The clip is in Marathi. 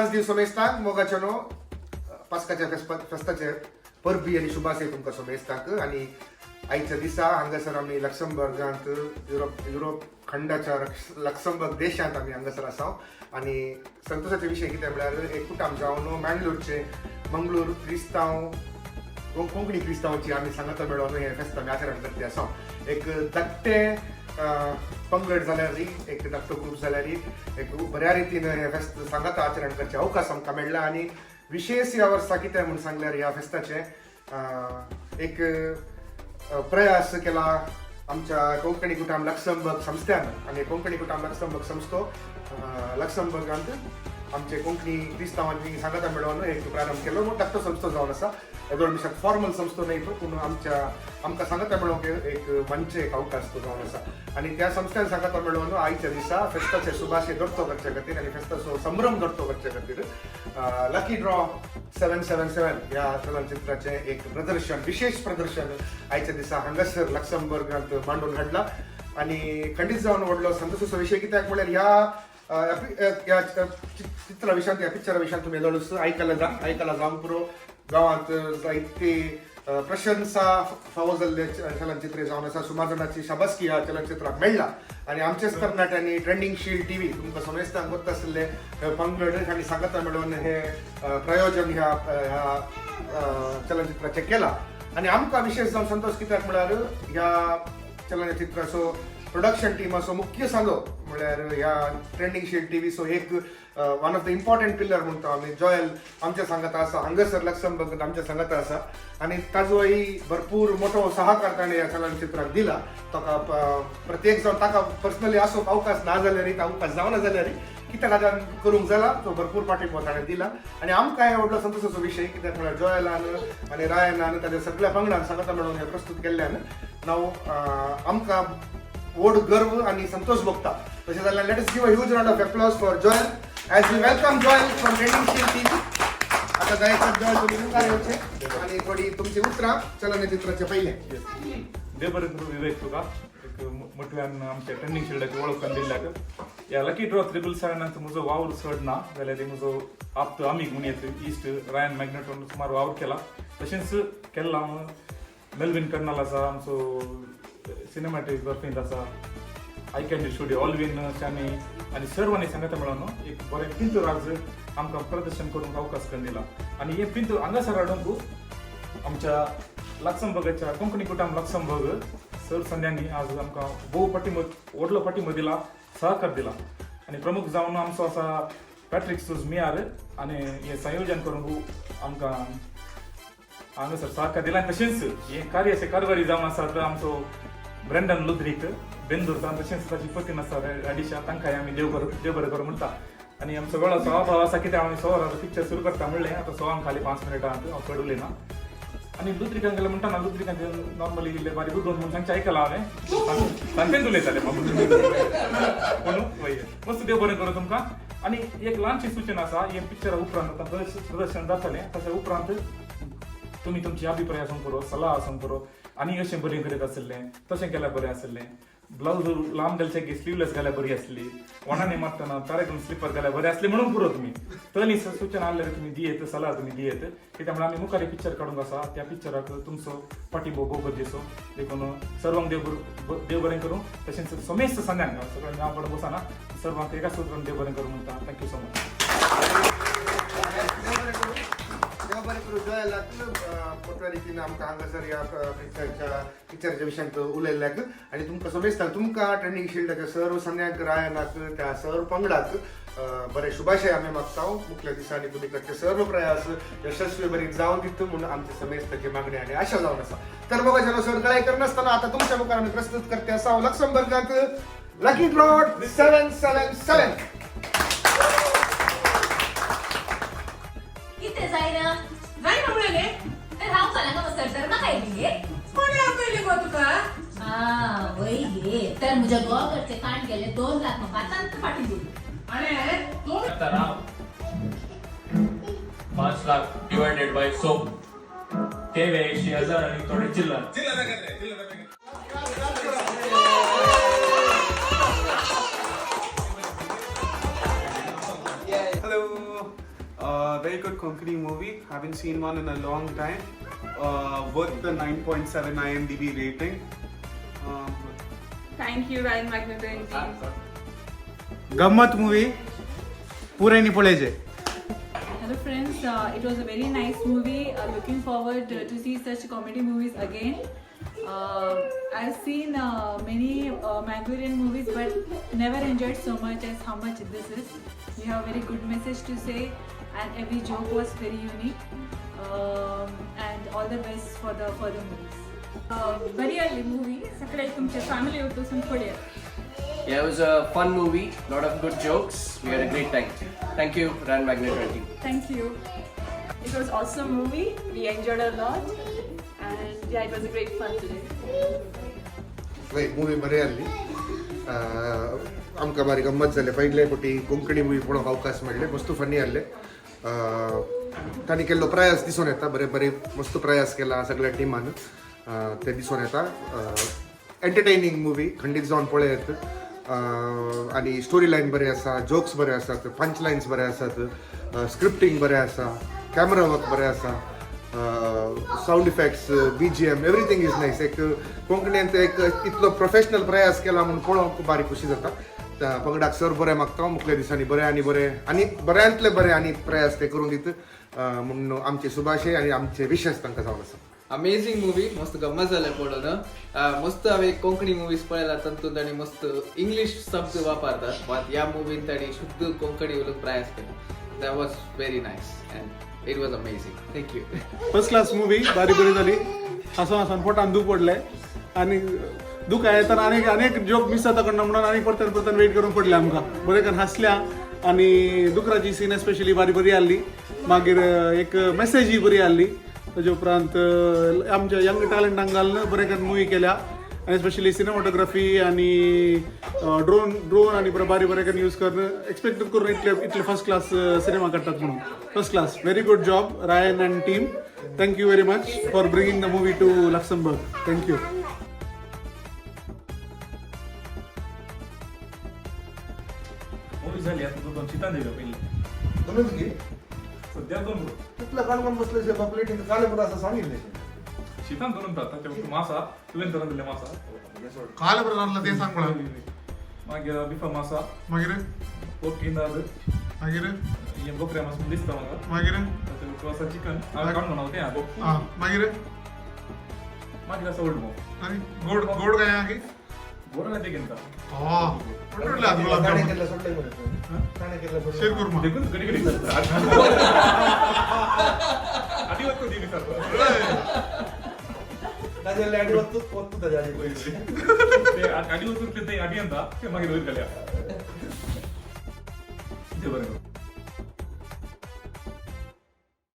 एडवान्स दिवस सोमेस्ताक मोगाचनो पास्काच्या फेस्ताचे परबी आणि शुभाशय तुमकां सोमेस्ताक आणि आयच्या दिसा हांगासर आमी लक्समबर्गांत युरोप खंडाच्या लक्समबर्ग देशांत आमी हांगासर आसा आणि संतोषाचे विशय कितें म्हळ्यार एक कुटाम जावन मंगळूर क्रिस्तांव कोंकणी क्रिस्तांवांची आमी सांगाता मेळोन हे फेस्त आमी आचरण करते आसा एक धाकटे पंगड जाल्यार एक धाकटो ग्रूप जाल्यार एक बऱ्या रितीन हे फेस्त सांगाता आचरण करचे अवकाश आमकां मेळ्ळा आणि विशेष ह्या वर्सा कितें म्हूण सांगल्यार ह्या फेस्ताचे एक प्रयास केला आमच्या कोंकणी कुटाम लक्समबर्ग संस्थ्यान आणि कोंकणी कुटाम लक्समबर्ग संस्थो लक्समबर्गांत आमचे कोंकणी क्रिस्तांवांनी सांगाता मेळोन एक प्रारंभ केलो धाकटो संस्थो जावन आसा एवढो फॉर्मल संस्थो न्हय पूण आमकां सांगाता मेळोन एक मंच एक अवकाश तो जावन आसा आणि त्या संस्थेन सांगाता मेळोन आयच्या दिसा फेस्ताचे शुभाशय दर्तो करचे खातीर आणि फेस्ताचो संभ्रम दर्तो करचे खातीर लकी ड्रॉ 777 ह्या चलनचित्राचे एक प्रदर्शन विशेष प्रदर्शन आयच्या दिसा हांगासर लक्समबर्गांत मांडून हाडला आणि खंडीत जावन व्हडलो संतोशाचो विशय कित्याक म्हळ्यार ह्या चित्रा विशयांत ह्या पिक्चरा विशयांत तुमी लडूस आयकला जावन पुरो गांवांत जायती प्रशंसा फावो जाल्ले चलनचित्र जावन आसा सुमार जाणांची शाबासकी ह्या चलनचित्राक मेळ्ळा आणि आमचेच तरणाट्यांनी ट्रेंडिंग शील्ड टीव्ही तुमकां समेस्तांक वता आसले पंगड आनी सांगाता मेळोन हे प्रयोजन ह्या चलनचित्राचें केला आणि आमकां विशेष जावन संतोष कित्याक म्हळ्यार ह्या चलनचित्राचो प्रोडक्शन टीमाचो मुख्य सालो म्हळ्यार ह्या ट्रेंडिंग शील्ड टीव्हीचो एक one of the important pillar म्हणटा आमी जॉयल आमच्या सांगाता आसा हांगासर लक्समबर्गांत आमच्या सांगाता आसा आणि ताजोय भरपूर मोठो सहकार ताणें ह्या चलनचित्राक दिला ताका प्रत्येक जावन ताका पर्सनली आसोवप अवकाश ना जाल्यारय अवकाश जावना जाल्यारय कित्याक हाज्यान करूंक जाला तो भरपूर पाठिंबो ताणें दिला आणि आमकां हे व्हडलो संतोशाचो विशय कित्याक म्हळ्यार जॉयलान आनी रायनान ताच्या सगळ्या पंगडान सांगाता मेळोन हे प्रस्तूत केल्ल्यान आमकां व्हड गर्व आणि संतोष भोगता तशें जाल्यार let us give a huge round of applause for Joel as we welcome Joel from trending shield TV आता जायचं जॉयल तुम्ही मुखार येवचे आणि थोडी तुमची उतरां चलनचित्राचे पयले देव बरें करूं विवेक तुका एक मोठ्यान आमच्या ट्रेंडिंग शिल्डाची वळख करून दिल्ल्याक ह्या लकी ड्रॉ 777 म्हजो वावर चड ना जाल्यार म्हजो आप्त आमीक म्हणून येता इश्ट रायन मॅग्नेटोन सुमार वावर केला तशेंच केल्ला मेल्विन कर्नल आसा आमचो सिनेमॅटोग्राफींत आसा आय कॅन स्टुडिओ ऑलविन च्यानी आनी सर्वांनी सांगता मेळोन एक बरें पिंत राज आमकां प्रदर्शन करूंक अवकाश करून दिला आणि हे पिंत हांगासर हाडूंक आमच्या लक्समबर्गाच्या कोंकणी कुटाम लक्समबर्ग सर संध्यांनी आज आमकां भोव पाठिंबो व्हडलो पाठिंबो दिला सहकार दिला आणि प्रमुख जावन आमचो आसा पॅट्रिक मियार आणि हे संयोजन करूंक आमकां हांगासर सहकार दिला तशेंच हे कार्याचे कारभारी जावन आसात आमचो ब्रँडन लुद्रीक बेंदूरचा तशेंच ताची पत्नी आसा राडिशा तांकांय आमी देव बरें करूं म्हणटा आणि आमचो वेळा सवा भाव आसा कित्याक आमी सवाराचो पिक्चर सुरू करता म्हणलें आतां सवांक खाली 5 मिनटां हांव चड उलयना आणि लुद्रिकांक गेल्यार म्हणटा लुद्रिकांक नॉर्मली इल्ले बारीक उदोन म्हणून तांचे आयकलां हांवें तांतेच उलयताले म्हणून मस्त देव बरें करूं तुमकां आणि एक ल्हानशी सूचना आसा हे पिक्चरा उपरांत आतां प्रदर्शन जातलें ताच्या उपरांत तुम्ही तुमचे अभिप्राय आसूं पुरो सल्ला आसूं पुरो आनी अशें बरें करीत आसलें तशें केल्यार बरें आसलें ब्लाउज लांब घालचे की स्लीवलेस घाल्यार बरी आसली वणांनी मारतना तारेकून स्लिपर घाल्यार बरें आसलें म्हणून पुरो तुमी तरी सूचना आसल्यार तुमी दियेत सल्ला तुमी दियेत कित्याक आमी मुखार पिक्चर काडूंक आसा त्या पिक्चराक तुमचो पाठिंबो भोव गरजेचो देखून सर्वांक देव बरें करूं तशेंच समेस्त संघांक सगळ्यांक हांव कडेन बसना सर्वांक एका सुत्रान देव बरें करूं म्हणटा थँक्यू सो मच मोठ्या रितीन आमकां हांगासर ह्या पिक्चराच्या विशयांत उलयल्ल्याक आनी तुमकां समेस्तां तुमकां ट्रेंडिंग शिल्डाच्या सर्व संध्याक रायनाक त्या सर्व पंगडाक बरे शुभाशय आमी मागता मुखल्या दिसांनी तुमी करचे सर्व प्रयास यशस्वी बरी जावन दित म्हणून आमचे समेस्ताची मागणी आनी आशा जावन आसा तर बघा चलो सर गळाई करनासतना आता तुमच्या मुखार आमी प्रस्तुत करते आसा लक्समबर्गांत लकी ड्रॉ 777 किती जायना नाही म्हणले तर राव चालला मग सर ना काय दिले कोणी आपले गो तुका वय घे तर मुझे गोगरचे कान गेले 2 लाख मग आता पाठी दिली आणि तू आता राव 5 लाख डिवायडेड बाय 100 ते 80,000 आणि थोडे चिल्लर Konkani movie. Haven't seen one in a long time. Worth the 9.7 IMDb rating. Thank you, Rayan Magneto and team. गम्मत मूवी पूरे नहीं पड़े जे Hello friends, it was a very nice movie. Looking forward to see such comedy movies again. I've seen many Mangolian movies but never enjoyed so much as how much this is. We have a very good message to say and every joke was very unique. And all the best for the further movies. Very early movie. सगळे तुमच्या family वरतून पुढे. Yeah, it was a fun movie. Lot of good jokes. We had a great time. Thank you, Rayan Magneto and team. Thank you. It was awesome movie. We enjoyed a lot. And yeah, it was a great fun today. Movie बरी आसली आमकां बारी गंमत जाले पयले फावटी कोंकणी मूवी पळोवंक अवकाश मेळ्ळे मस्त फनी आहले तांणी केल्लो प्रयास दिसून येता बरे मस्त प्रयास केला सगळ्या टिमान ते दिसून येता एंटरटेनिंग मूवी खंडीत जावन पळयात आनी स्टोरी लायन बरें आसा जोक्स बरे आसात पंच लायन्स बरे आसात स्क्रिप्टींग बरें आसा कॅमेरा वर्क बरें आसा sound effects BGM everything is nice एक कोंकणींत एक इतलो प्रोफेशनल प्रयास केला म्हणून पळोवंक बारी खुशी जाता पंगडाक सर बरें मागता मुखल्या दिसांनी बरें आनी बऱ्यांतले बरें आनी प्रयास ते करून दीत म्हणून आमचे सुभाषे आनी आमचे विशेष तांकां जावन आसा अमेझिंग मूवी मस्त गम्मत जालें पळोवन मस्त हांवें कोंकणी मुवीज पळयला तातूंत ताणी मस्त इंग्लीश शब्द वापरतात मात ह्या मुवीन ताणी शुद्ध कोंकणी उलोवंक प्रयास केला that was very nice and it was amazing thank you first class movie बारी बरी जाली हसून पोटान दूख पडलें आनी दूख येताना अनेक जोक मिस जाता कडना म्हणून आनी परत वेट करून पडले आमकां बरें करून हांसल्या आनी दुकराची सीन स्पेशली बरी आहली मागीर एक मेसेजूय बरी आहली ताजे उपरांत आमच्या यंग टॅलंटांक घालून बरें करून मुवी केल्या आनी स्पेशली सिनेमाटोग्राफी आनी ड्रोन आनी बरें करून यूज करून एक्सपेक्ट करून इतले फर्स्ट क्लास सिनेमा काडटात म्हणून first class very good job Ryan and team thank you very much for bringing the movie to Luxembourg thank you movie झाली आता दोन चिता दिलं पहिले तुम्हीच घे सध्या दोन तिथलं कालवण बसले प्लेट काले बरं असं सांगितले चितान दोन जाता ते मासा तुवें तरण दिले मासा काल बरं आणलं ते सांग मला मागीर बिफा मासा मागीर पोर्किंदाद मागीर हे बोकऱ्या मास दिसता म्हाका मागीर असा चिकन हांवें काडून म्हणा तें मागीर मागीर असं ओल्ड मो आनी गोड काय आगी गोड काय ते घेता ताणे केलं सोडले ताणे केलं शेरकुर्मा देखून कधी कधी आधी वस्तू दिली सर ताजे आडी वत्तू ताजे आडी पयली ते आधी वस्तू ते आधी आणता ते मागीर वयर घाल्या ते बरें